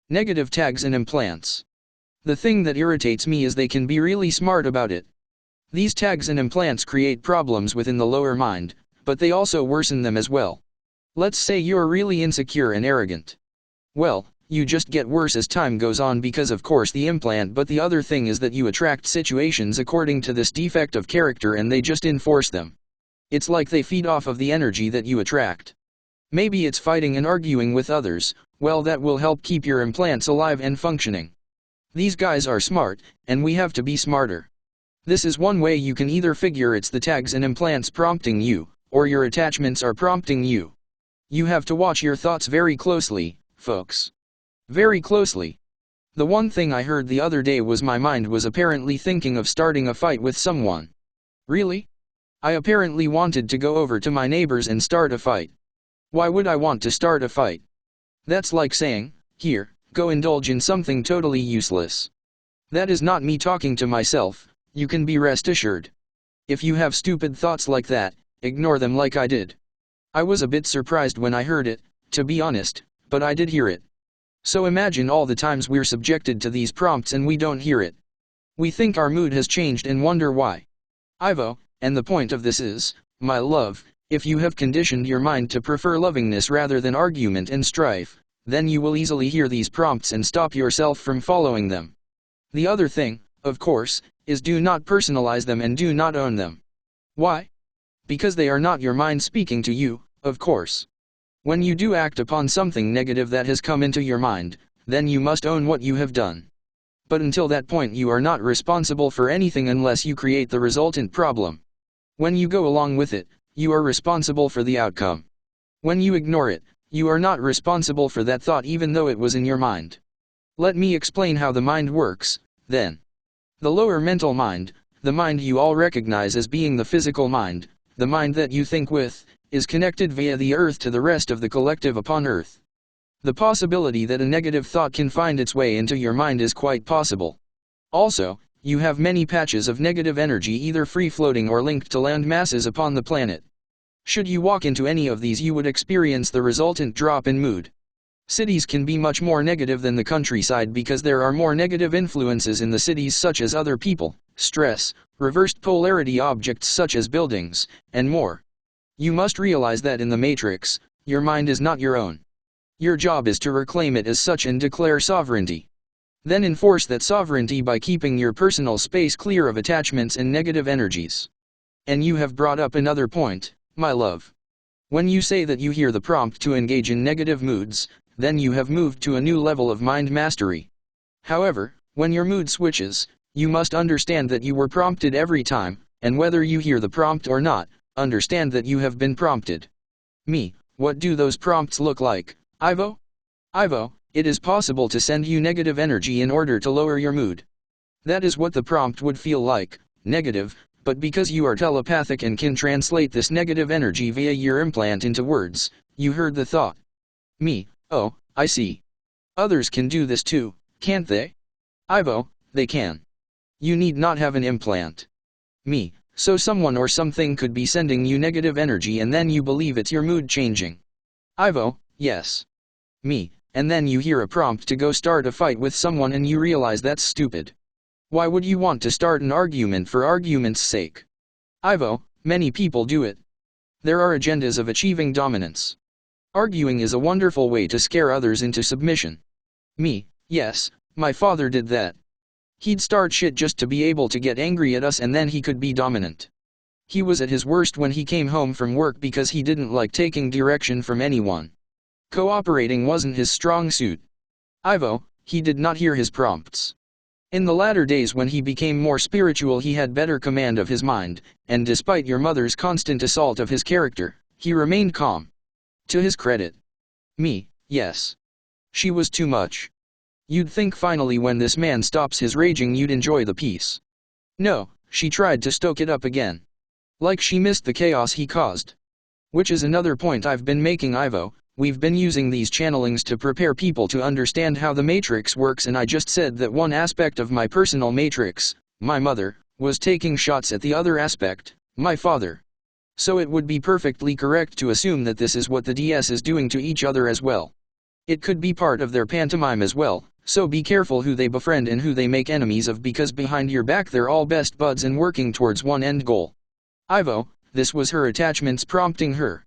Negative tags and implants. The thing that irritates me is they can be really smart about it. These tags and implants create problems within the lower mind, but they also worsen them as well. Let's say you're really insecure and arrogant. Well, you just get worse as time goes on because of course the implant, but the other thing is that you attract situations according to this defect of character and they just enforce them. It's like they feed off of the energy that you attract. Maybe it's fighting and arguing with others, well that will help keep your implants alive and functioning. These guys are smart, and we have to be smarter. This is one way you can either figure it's the tags and implants prompting you, or your attachments are prompting you. You have to watch your thoughts very closely, folks. Very closely. The one thing I heard the other day was my mind was apparently thinking of starting a fight with someone. Really? I apparently wanted to go over to my neighbors and start a fight. Why would I want to start a fight? That's like saying, here, go indulge in something totally useless. That is not me talking to myself, you can be rest assured. If you have stupid thoughts like that, ignore them like I did. I was a bit surprised when I heard it, to be honest, but I did hear it. So imagine all the times we're subjected to these prompts and we don't hear it. We think our mood has changed and wonder why. Ivo, and the point of this is, my love, if you have conditioned your mind to prefer lovingness rather than argument and strife, then you will easily hear these prompts and stop yourself from following them. The other thing, of course, is do not personalize them and do not own them. Why? Because they are not your mind speaking to you, of course. When you do act upon something negative that has come into your mind, then you must own what you have done. But until that point you are not responsible for anything unless you create the resultant problem. When you go along with it, you are responsible for the outcome. When you ignore it, you are not responsible for that thought even though it was in your mind. Let me explain how the mind works, then. The lower mental mind, the mind you all recognize as being the physical mind, the mind that you think with, is connected via the earth to the rest of the collective upon earth. The possibility that a negative thought can find its way into your mind is quite possible. Also, you have many patches of negative energy either free-floating or linked to land masses upon the planet. Should you walk into any of these you would experience the resultant drop in mood. Cities can be much more negative than the countryside because there are more negative influences in the cities such as other people, stress, reversed polarity objects such as buildings, and more. You must realize that in the matrix, your mind is not your own. Your job is to reclaim it as such and declare sovereignty. Then enforce that sovereignty by keeping your personal space clear of attachments and negative energies. And you have brought up another point, my love. When you say that you hear the prompt to engage in negative moods, then you have moved to a new level of mind mastery. However, when your mood switches, you must understand that you were prompted every time, and whether you hear the prompt or not, understand that you have been prompted. What do those prompts look like, Ivo? Ivo, it is possible to send you negative energy in order to lower your mood. That is what the prompt would feel like, negative, but because you are telepathic and can translate this negative energy via your implant into words, you heard the thought. Oh, I see. Others can do this too, can't they? Ivo, they can. You need not have an implant. So someone or something could be sending you negative energy and then you believe it's your mood changing. Ivo, yes. And then you hear a prompt to go start a fight with someone and you realize that's stupid. Why would you want to start an argument for argument's sake? Ivo, many people do it. There are agendas of achieving dominance. Arguing is a wonderful way to scare others into submission. Yes, my father did that. He'd start shit just to be able to get angry at us and then he could be dominant. He was at his worst when he came home from work because he didn't like taking direction from anyone. Cooperating wasn't his strong suit. Ivo, he did not hear his prompts. In the latter days when he became more spiritual he had better command of his mind, and despite your mother's constant assault of his character, he remained calm. To his credit. Yes. She was too much. You'd think finally when this man stops his raging you'd enjoy the peace. No, she tried to stoke it up again. Like she missed the chaos he caused. Which is another point I've been making, Ivo. We've been using these channelings to prepare people to understand how the matrix works, and I just said that one aspect of my personal matrix, my mother, was taking shots at the other aspect, my father. So it would be perfectly correct to assume that this is what the DS is doing to each other as well. It could be part of their pantomime as well, so be careful who they befriend and who they make enemies of, because behind your back they're all best buds and working towards one end goal. Ivo, this was her attachments prompting her.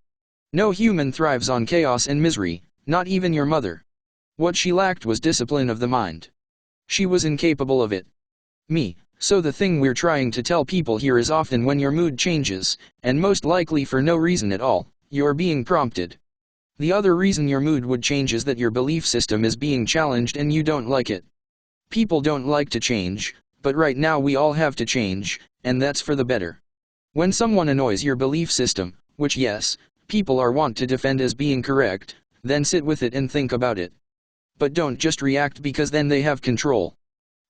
No human thrives on chaos and misery, not even your mother. What she lacked was discipline of the mind. She was incapable of it. Me, so the thing we're trying to tell people here is often when your mood changes, and most likely for no reason at all, you're being prompted. The other reason your mood would change is that your belief system is being challenged and you don't like it. People don't like to change, but right now we all have to change, and that's for the better. When someone annoys your belief system, which yes, people are wont to defend as being correct, then sit with it and think about it. But don't just react because then they have control.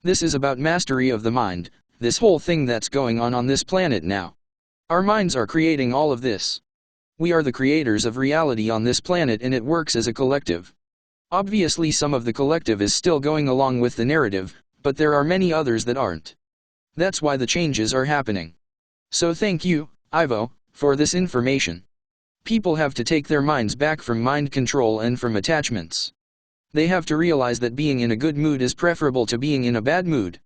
This is about mastery of the mind, this whole thing that's going on this planet now. Our minds are creating all of this. We are the creators of reality on this planet and it works as a collective. Obviously some of the collective is still going along with the narrative, but there are many others that aren't. That's why the changes are happening. So thank you, Ivo, for this information. People have to take their minds back from mind control and from attachments. They have to realize that being in a good mood is preferable to being in a bad mood.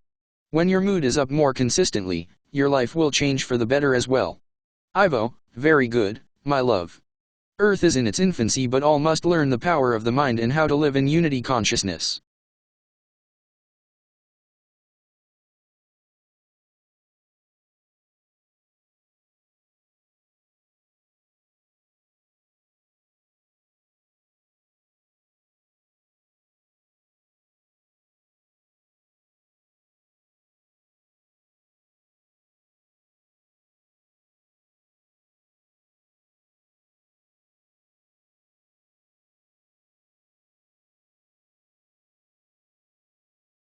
When your mood is up more consistently, your life will change for the better as well. Ivo, very good, my love. Earth is in its infancy, but all must learn the power of the mind and how to live in unity consciousness.